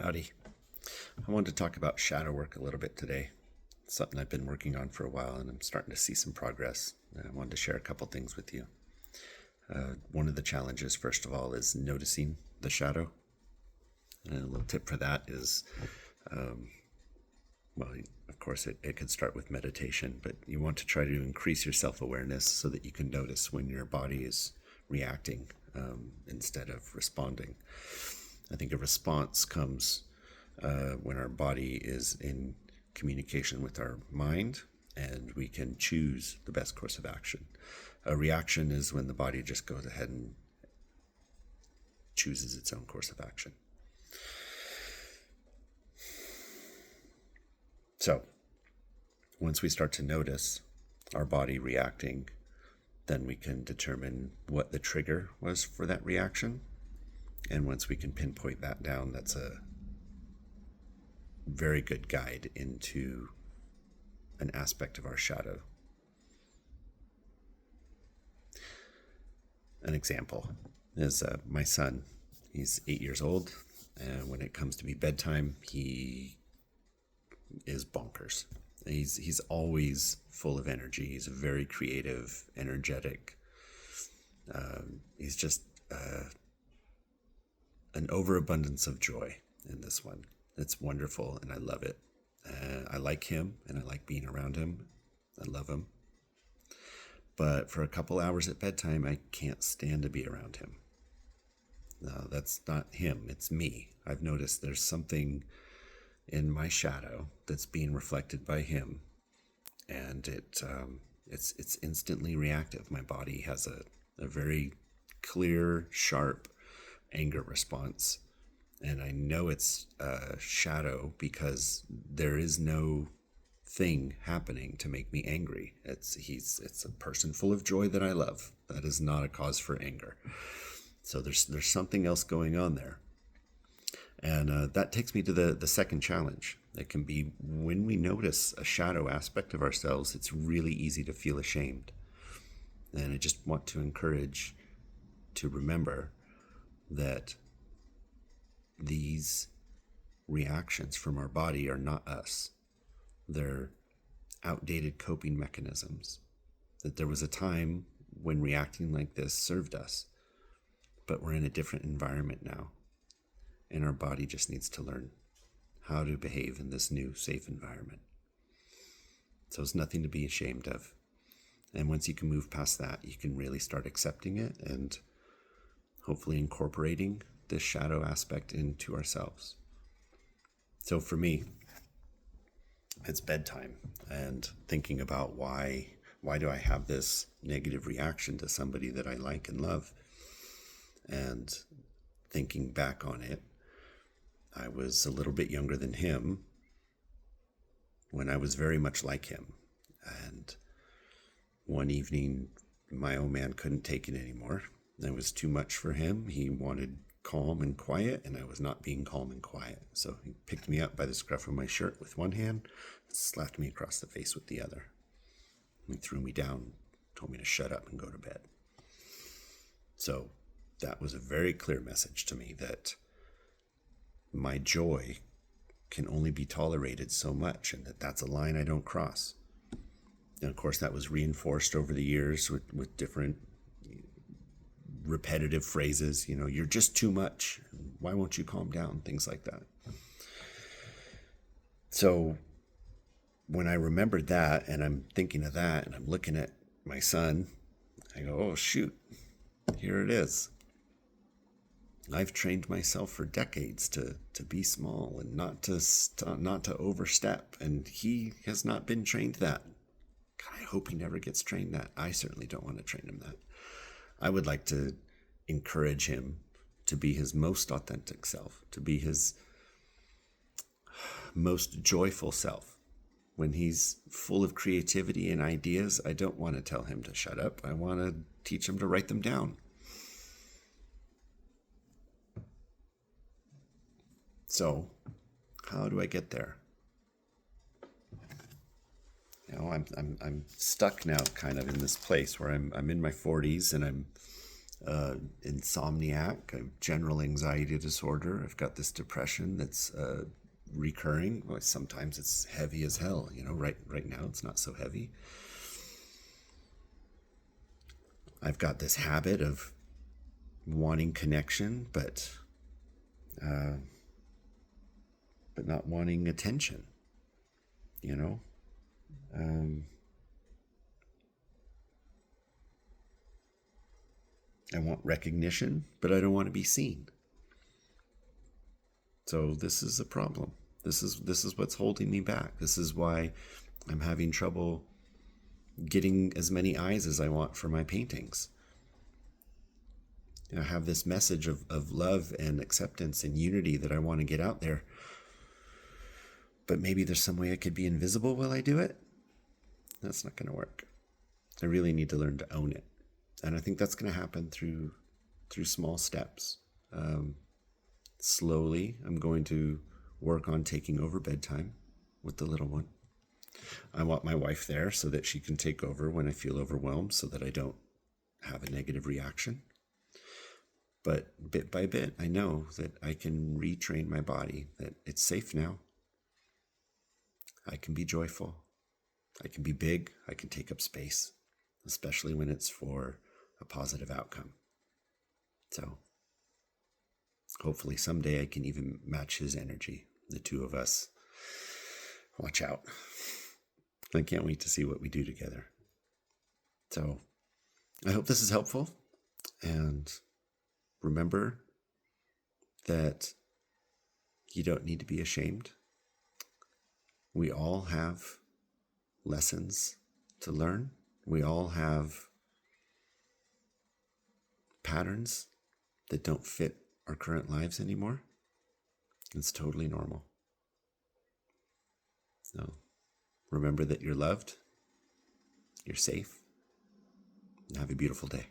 Howdy. I wanted to talk about shadow work a little bit today. It's something I've been working on for a while and I'm starting to see some progress. I wanted to share a couple things with you. One of the challenges, first of all, is noticing the shadow. And a little tip for that is, well, of course, it could start with meditation, but you want to try to increase your self awareness so that you can notice when your body is reacting instead of responding. I think a response comes when our body is in communication with our mind and we can choose the best course of action. A reaction is when the body just goes ahead and chooses its own course of action. So, once we start to notice our body reacting, then we can determine what the trigger was for that reaction. And once we can pinpoint that down, that's a very good guide into an aspect of our shadow. An example is my son. He's 8 years old, and when it comes to be bedtime, he is bonkers. He's always full of energy. He's very creative, energetic. He's just an overabundance of joy in this one. It's wonderful, and I love it. I like him, and I like being around him. I love him. But for a couple hours at bedtime, I can't stand to be around him. No, that's not him. It's me. I've noticed there's something in my shadow that's being reflected by him, and it's instantly reactive. My body has a very clear, sharp anger response, and I know it's a shadow because there is no thing happening to make me angry. It's a person full of joy that I love. That is not a cause for anger. So there's something else going on there. And that takes me to the second challenge. It can be when we notice a shadow aspect of ourselves, it's really easy to feel ashamed. And I just want to encourage to remember that these reactions from our body are not us. They're outdated coping mechanisms. That there was a time when reacting like this served us, but we're in a different environment now. And our body just needs to learn how to behave in this new, safe environment. So it's nothing to be ashamed of. And once you can move past that, you can really start accepting it and hopefully incorporating this shadow aspect into ourselves. So for me, it's bedtime and thinking about why do I have this negative reaction to somebody that I like and love? And thinking back on it, I was a little bit younger than him when I was very much like him. And one evening, my old man couldn't take it anymore. It was too much for him. He wanted calm and quiet, and I was not being calm and quiet. So he picked me up by the scruff of my shirt with one hand and slapped me across the face with the other. He threw me down, told me to shut up and go to bed. So that was a very clear message to me that my joy can only be tolerated so much, and that's a line I don't cross. And of course, that was reinforced over the years with different repetitive phrases. You know, you're just too much. Why won't you calm down? Things like that. So when I remembered that, and I'm thinking of that, and I'm looking at my son, I go, oh, shoot, here it is. I've trained myself for decades to be small and not to overstep, and he has not been trained that. God, I hope he never gets trained that. I certainly don't want to train him that. I would like to encourage him to be his most authentic self, to be his most joyful self. When he's full of creativity and ideas, I don't want to tell him to shut up. I want to teach him to write them down. So, how do I get there? You know, I'm stuck now, kind of in this place where I'm in my 40s, and I'm insomniac, I have general anxiety disorder. I've got this depression that's recurring. Well, sometimes it's heavy as hell. Right now it's not so heavy. I've got this habit of wanting connection, but not wanting attention. I want recognition, but I don't want to be seen. So this is a problem. This is what's holding me back. This is why I'm having trouble getting as many eyes as I want for my paintings. I have this message of love and acceptance and unity that I want to get out there. But maybe there's some way I could be invisible while I do it. That's not going to work. I really need to learn to own it. And I think that's going to happen through small steps. Slowly, I'm going to work on taking over bedtime with the little one. I want my wife there so that she can take over when I feel overwhelmed, so that I don't have a negative reaction. But bit by bit, I know that I can retrain my body, that it's safe now. I can be joyful. I can be big. I can take up space, especially when it's for a positive outcome. So hopefully someday I can even match his energy. The two of us. Watch out. I can't wait to see what we do together. So I hope this is helpful. And remember that you don't need to be ashamed. We all have lessons to learn. We all have patterns that don't fit our current lives anymore. It's totally normal. So remember that you're loved, you're safe, and have a beautiful day.